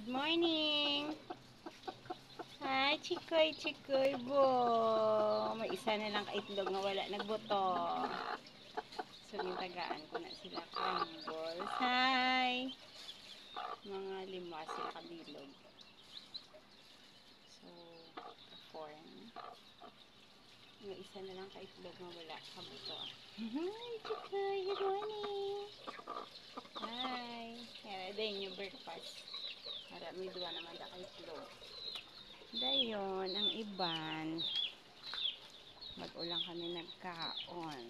Good morning! Hi, chikoy, chikoy, bo! May isa na lang kaitlog na wala nagbuto. So, gintagaan ko na sila crumbles. Hi! Mga 5 sila kabilog. So, 4. May isa na lang kaitlog na wala kabuto. Hi, chikoy! Good morning! Hi! Kaya din yung breakfast. Para may 2 naman na kaitlog. Dayon, ang iban, mag-ulang kami nagkaon.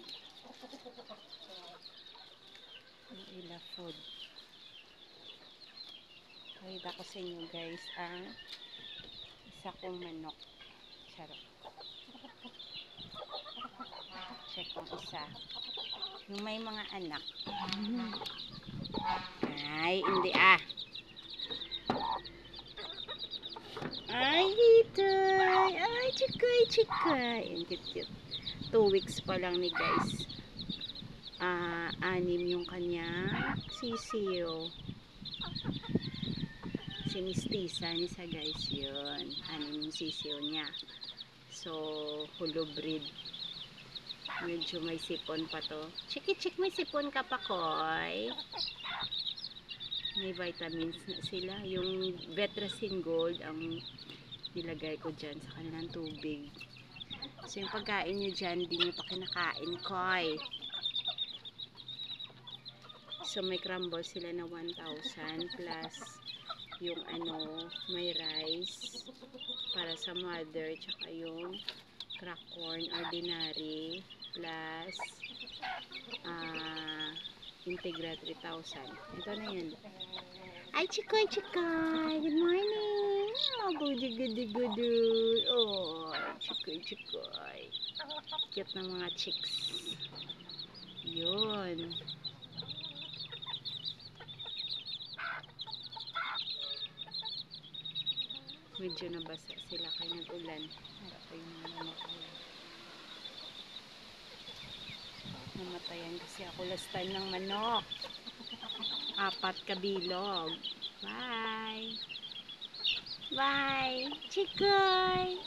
Ang ila food. Pakita ko sa inyo guys ang isa kong manok. Charot. Check ang isa. Yung may mga anak. Ay, hindi ah. Ay, hitoy. Ay, chikoy, chikoy. Ang cute-cute. 2 weeks pa lang ni guys. 6 yung kanyang sisiyo. Sinistisa ni sa guys yun. 6 yung sisiyo niya. So, hulo breed. Medyo may sipon pa to. Chiki-chik, may sipon ka pa, koy. May vitamins na sila. Yung Vetrasin Gold ang nilagay ko dyan sa kanilang tubig. So, yung pagkain nyo dyan, di nyo pa kinakain, koy. So, may crumble sila na 1,000 plus yung may rice para sa mother, tsaka yung crack corn ordinary plus integra 3,000. Ito na yun. Ay, chikoy, chikoy. Good morning. Oh, gudu-gudu-gudu. Oh, chikoy, chikoy. Cute ng mga chicks. Yun. Medyo nabasa sila kaya nag-ulan. Harap pa yung mga namatayan. Namatayan kasi ako last time ng manok. 4 kabilog. Bye! Bye! Chikoy!